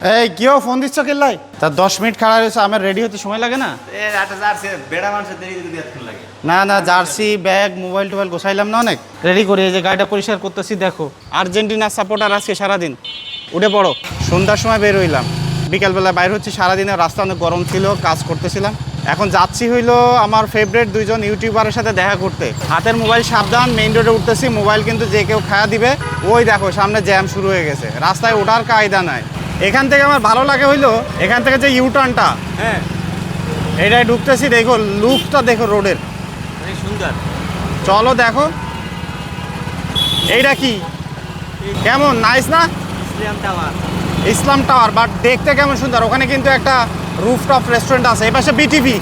এই কিও ফোন দিচ্ছ কেল্লাই তা 10 মিনিট খাড়া রয়েছে আমার রেডি হতে সময় লাগে না না না জার্সি ব্যাগ মোবাইল টোবাইল গোছাইলাম না অনেক রেডি করে এই যে গাড়িটা পরিষ্কার করতেছি দেখো আর্জেন্টিনার সাপোর্টার আজকে সারাদিন উঠে পড়ো সন্ধ্যার সময় বের হইলাম বিকালবেলা বাইর হচ্ছি সারাদিনে রাস্তা অনেক গরম ছিল কাজ করতেছিলাম এখন যাচ্ছি হইলো আমার ফেভারিট দুইজন ইউটিউবারের সাথে দেখা করতে হাতের মোবাইল সাবধান মেইন রোডে উঠতেছি মোবাইল কিন্তু যে কেউ খায়া দিবে ওই দেখো সামনে জ্যাম শুরু হয়ে গেছে রাস্তায় ওঠার কায়দা নাই এখান থেকে আমার ভালো লাগে হইলো এখান থেকে যে ইউটার্নটা হ্যাঁ এটাই ঢুকতেছি দেখো লুকটা দেখো রোডের সুন্দর চলো দেখো এইটা কি কেমন নাইস না ইসলাম টাওয়ার বাট দেখতে কেমন সুন্দর ওখানে কিন্তু একটা রুফটপ রেস্টুরেন্ট আছে এই পাশে বিটিভি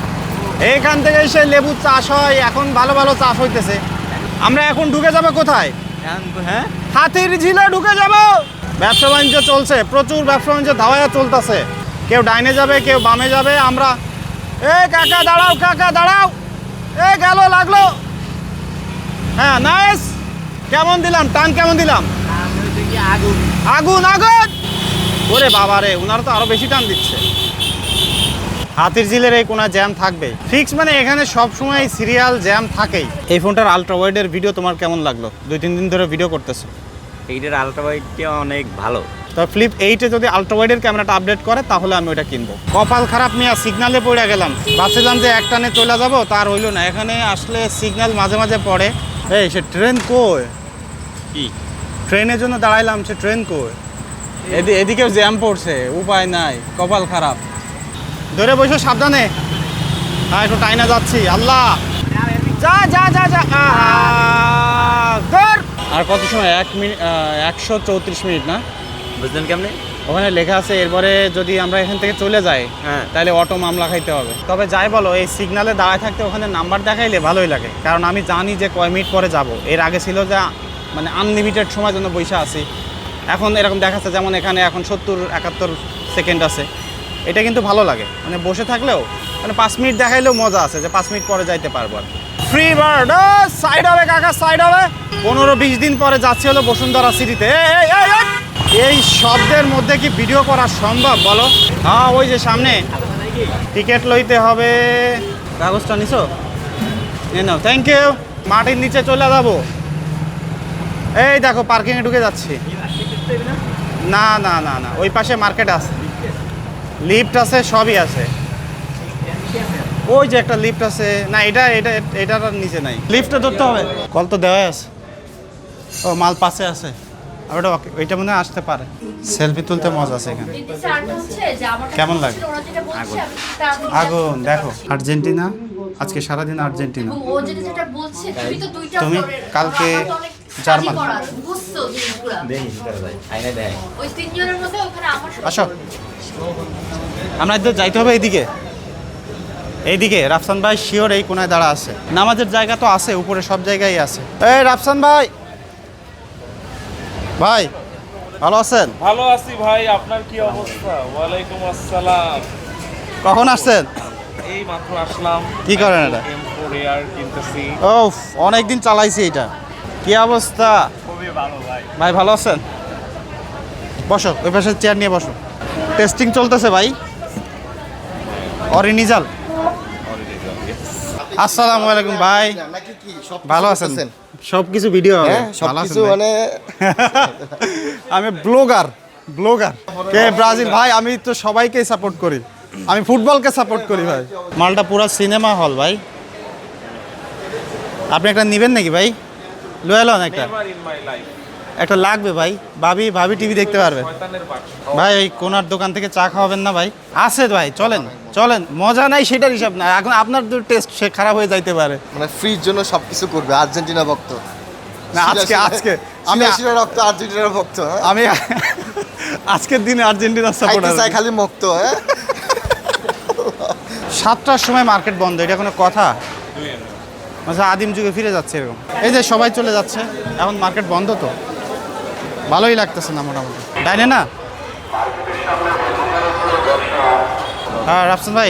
এইখান থেকে এসে লেবু চাষ হয় এখন ভালো ভালো চাষ হইতেছে আমরা এখন ঢুকে যাবো কোথায় হ্যাঁ হাতির ঝিলে ঢুকে যাব ব্যবসা বাণিজ্য চলছে প্রচুর ব্যবসা বাণিজ্য ধাওয়া চলতেছে কেউ ডাইনে যাবে কেউ বামে যাবে আমরা কাকা দাঁড়াও গেল লাগলো হ্যাঁ নাইস কেমন দিলাম টান কেমন দিলাম আগুন ওরে বাবা রে ওনারা তো আরো বেশি টান দিচ্ছে হাতির ঝিলের এই কোনা জ্যাম থাকবে ফিক্স মানে এখানে সব সময় সিরিয়াল জ্যাম থাকেই এই ফোনটার আলট্রা ওয়াইডের ভিডিও তোমার কেমন লাগলো 2-3 দিন ধরে ভিডিও করতেছো এইটার আলট্রা ওয়াইডটা অনেক ভালো তো ফ্লিপ 8-এ যদি আলট্রা ওয়াইডের ক্যামেরাটা আপডেট করে তাহলে আমি ওটা কিনবো কপাল খারাপ মিয়া সিগনালে পড়ে গেলাম ভাবছিলাম যে একটানে চলে যাবো তার হইলো না এখানে আসলে সিগন্যাল মাঝে মাঝে পড়ে এই সে ট্রেন কই কি ট্রেনের জন্য দাঁড়াইলাম সে ট্রেন কই এদিকেও জ্যাম পড়ছে উপায় নাই কপাল খারাপ ধরে বসে সাবধানে হ্যাঁ একটু টাইনা যাচ্ছি আল্লাহ যা আর কত সময় 1 মিনিট 134 মিনিট না বুঝলেন কেমনে ওখানে লেখা আছে এরপরে যদি আমরা এখান থেকে চলে যাই হ্যাঁ তাহলে অটো মামলা খাইতে হবে তবে যাই বলো এই সিগনালে দাঁড়ায় থাকতে ওখানে নাম্বার দেখাইলে ভালোই লাগে কারণ আমি জানি যে কয় মিনিট পরে যাব এর আগে ছিল যে মানে আনলিমিটেড সময় জন্য বসে আছি এখন এরকম দেখাচ্ছে যেমন এখানে এখন 70-71 সেকেন্ড আছে এটা কিন্তু ভালো লাগে মানে বসে থাকলেও মানে 5 মিনিট দেখাইলেও মজা আছে যে 5 মিনিট পরে যাইতে পারবো আর ফ্রি বার্ড সাইড হবে কাকা সাইড হবে 15-20 দিন পরে যাচ্ছি হলো বসুন্ধরা সিটিতে এই শব্দের মধ্যে কি ভিডিও করা সম্ভব বলো হ্যাঁ ওই যে সামনে টিকিট লইতে হবে কাগজটা নিছো নাও থ্যাংক ইউ মাটির নিচে চলে যাবো এই দেখো পার্কিংয়ে ঢুকে যাচ্ছি না ওই পাশে মার্কেট আছে লিফট আছে সবই আছে ওই যে একটা লিফট আছে না এটার নিচে নাই লিফটে ধরতে হবে কল তো দেওয়াই আছে ও মাল পাশে আছে আর ওইটা মনে হয় আসতে পারে সেলফি তুলতে মজা আছে এখানে কেমন লাগে আগুন দেখো আর্জেন্টিনা আজকে সারাদিন আর্জেন্টিনা তুমি কালকে জার্মান আসো আমরা একটু যাইতে হবে এইদিকে রাফসান ভাই শিওর এই কোনায় দাঁড়া আছে নামাজের জায়গা তো আছে উপরে সব জায়গায় আছে এই রাফসান ভাই ভালো আছেন ভালো আছি ভাই আপনার কি অবস্থা ওয়ালাইকুম আসসালাম কখন আসছেন এই মাত্র আসলাম কি করেন এটা M4 এয়ার কিনতেছি ওফ অনেকদিন চালাইছি এটা কি অবস্থা খুবই ভালো ভাই ভালো আছেন বসো ওই পাশে চেয়ার নিয়ে বসো টেস্টিং চলতেছে ভাই অরিজিনাল আসসালামু আলাইকুম ভাই ভালো আছেন সব কিছু ভিডিও হবে ভালো আছেন মানে আমি ব্লগার কে ব্রাজিল ভাই আমি তো সবাইকে সাপোর্ট করি আমি ফুটবলকে সাপোর্ট করি ভাই মালটা পুরো সিনেমা হল ভাই আপনি একটা নেবেন নাকি ভাই লয়ালন একটা লাগবে ভাই ভাবি টিভি দেখতে পারবে ভাই এই কোনার দোকান থেকে চা খাওয়াবেন না ভাই আছে ভাই চলেন মজা নাই সেটার হিসাব না এখন আপনার টেস্ট সে খারাপ হয়ে যাইতে পারে মানে ফ্রির জন্য সবকিছু করবে আর্জেন্টিনা ভক্ত না আজকে আমি রক্ত আর্জেন্টিনার ভক্ত আমি আজকের দিনে আর্জেন্টিনার সাপোর্টার চাই খালি মুক্ত 7টার সময় মার্কেট বন্ধ এটা কোনো কথা আচ্ছা আদিম যুগে ফিরে যাচ্ছে এরকম এই যে সবাই চলে যাচ্ছে এখন মার্কেট বন্ধ তো ভালোই লাগতেছে না মোটামুটি ডাইনে না হ্যাঁ রাফসান ভাই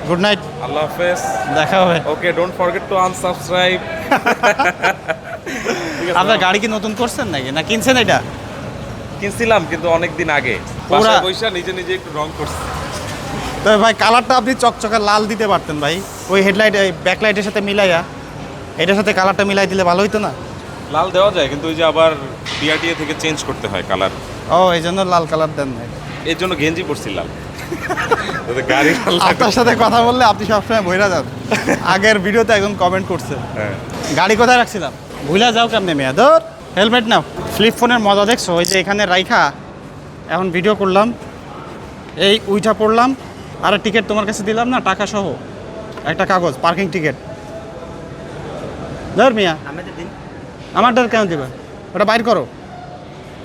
গুড নাইট আল্লাহ হাফেজ দেখা হবে okay don't forget to unsubscribe আপনার গাড়ি কি নতুন করছেন নাকি না কিনছেন এটা কিনছিলাম কিন্তু অনেক দিন আগে পুরা বাসায় বৈশা নিজে নিজে একটু রং করছে। তবে ভাই কালারটা আপনি চকচকে লাল দিতে পারতেন ভাই, ওই হেডলাইট ব্যাকলাইটের সাথে মিলাইয়া এটার সাথে কালারটা মিলাই দিলে ভালো হইতো না? লাল দেওয়া যায় কিন্তু ওই যে আবার বিআরটিএ থেকে চেঞ্জ করতে হয় কালার, ও এই জন্য লাল কালার দেন ভাই। এর জন্য গেঞ্জি পরছিলাম যাতে গাড়ি লাল লাগে। আপনার সাথে কথা বললে আপনি সবসময় ভইরা যান। আগের ভিডিওতে একজন কমেন্ট করছে। হ্যাঁ গাড়ি কোথায় রাখছিলাম, ভুলা যাও কেমনে মেয়া, ধর হেলমেট নাও। ফ্লিপ ফোনের মজা দেখছো, ওই যে এখানে রাইখা এখন ভিডিও করলাম, এই উইটা পড়লাম, আর টিকিট তোমার কাছে দিলাম না টাকা সহ, একটা কাগজ পার্কিং টিকিট। ধর মিয়া, আমাদের দিন আমারটার কেন দিবা, ওটা বাইর করো।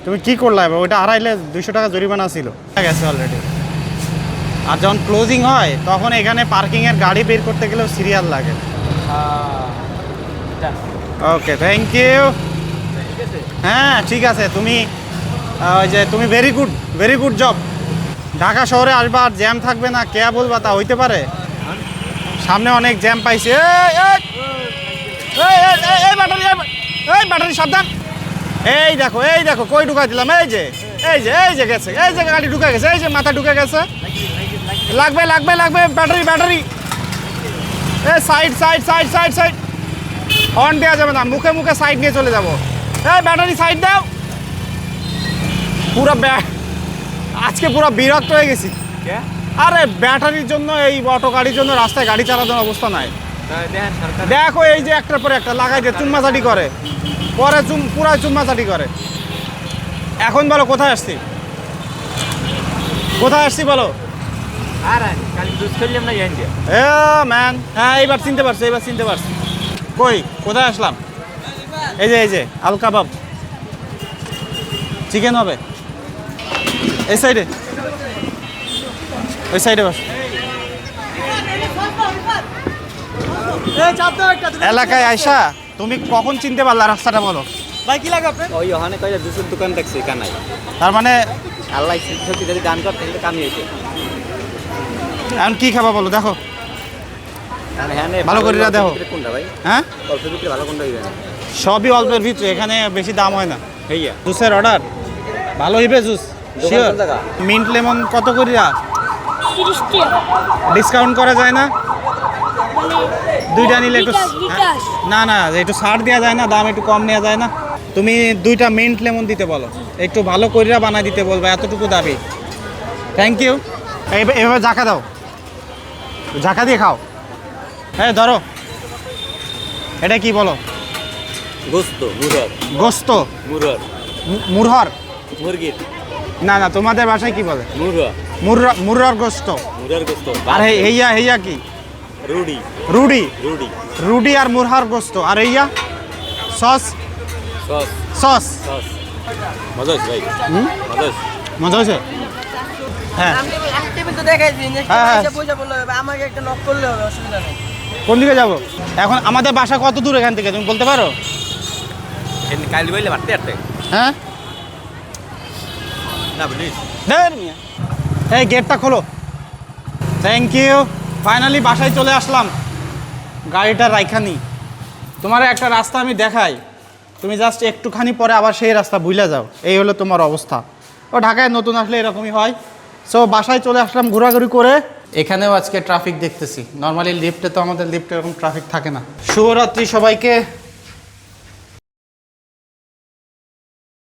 তুমি কি করলা এবার, ওইটা হারাইলে 200 টাকা জরিমানা ছিল, গেছে অলরেডি। আর যখন ক্লোজিং হয় তখন এখানে পার্কিংয়ের গাড়ি বের করতে গেলেও সিরিয়াল লাগে। ওকে, থ্যাংক ইউ। হ্যাঁ ঠিক আছে, তুমি ওই যে তুমি ভেরি গুড জব। ঢাকা শহরে আসবা আর জ্যাম থাকবে না, কে বলবা তা হইতে পারে? সামনে অনেক জ্যাম পাইছি। এই ব্যাটারি সাবধান। এই দেখো কই ঢুকাই দিলাম, এই যে গেছে, এই যে গাড়ি ঢুকে গেছে, এই যে মাথা ঢুকে গেছে। লাগবে ব্যাটারি। এই সাইড হর্ন দেওয়া যাবে না, মুখে সাইড নিয়ে চলে যাবো। এই ব্যাটারি সাইড দাও। আজকে পুরো বিরক্ত হয়ে গেছি। আরে ব্যাটারির জন্য, এই অটো গাড়ির জন্য রাস্তায় গাড়ি চালানোর অবস্থা নাই। দেখো এই যে একটার পরে একটা লাগাই দিয়ে চুম্মাচাটি করে, পরে পুরা চুম্মাচাটি করে। এখন বলো কোথায় আসছি বলো। ম্যান, হ্যাঁ এইবার চিনতে পারছি। কই কোথায় আসলাম? এই যে আল কাবাব চিকেন হবে এই সাইডে, ওই সাইডে বস। এলাকায় আয়সা তুমি কখন চিনতে পারলা রাস্তাটা, বলো ভাই কি লাগে আপনার? ওই ওখানে কয়টা জুসের দোকান দেখছি কানাই, তার মানে আল্লাহ সত্যি যদি গান করতে তাহলে কামি হইছে। এখন কি খাবা বলো, দেখো ভালো করে দেখো। কোনটা ভাই? হ্যাঁ অল্প ভিতরে ভালো কোনটা হইবে? সবই অল্পের ভিতরে, এখানে বেশি দাম হয় না। হেইয়া জুসের অর্ডার ভালো হইবে জুস দোকান শিওর। কোন জায়গা? মিন্ট লেমন কত করিয়া? 30 টাকা। ডিসকাউন্ট করা যায় না? মানে দুইটা নিলে একটু লিটার। না একটু ছাড় দেওয়া যায় না, দাম একটু কম নেওয়া যায় না? তুমি 2টা মিন্ট লেমন দিতে বলো, একটু ভালো কইরা বানাই দিতে বলবা, এতটুকু দাবি। Thank you. এভাবে ঝাঁকা দাও, ঝাঁকা দিয়ে খাও। হ্যাঁ ধরো, এটা কি বলো? গোস্ত মুরর গোস্ত, মুরর মুরহর? মুরগির না তোমাদের ভাষায় কি বলে? মুররা মুরহর গোস্ত। মুরর গোস্ত। আর হেইয়া কি? রুডি রুডি আর মুরহার গোস্ত। আর এইয়া সস। সস মজা হয়েছে ভাই, মজা হয়েছে? হ্যাঁ হ্যাঁ। আমাকে একটা নক করলে হবে, অসুবিধা নেই। কোন দিকে যাবো এখন? আমাদের বাসা কত দূর এখান থেকে তুমি বলতে পারো? কাল বইলে মারতে আরতে হ্যাঁ না বলিস। এই গেটটা খোলো। Thank you. ফাইনালি বাসায় চলে আসলাম, গাড়িটা রাইখানি। তোমার একটা রাস্তা আমি দেখাই, তুমি জাস্ট একটুখানি পরে আবার সেই রাস্তা ভুলে যাও। এই হলো তোমার অবস্থা। ও ঢাকায় নতুন আসলে এরকমই হয়। সো বাসায় চলে আসলাম ঘোরাঘুরি করে। এখানেও আজকে ট্রাফিক দেখতেছি, নর্মালি লিফটে তো আমাদের লিফটে এরকম ট্রাফিক থাকে না। শুভরাত্রি সবাইকে।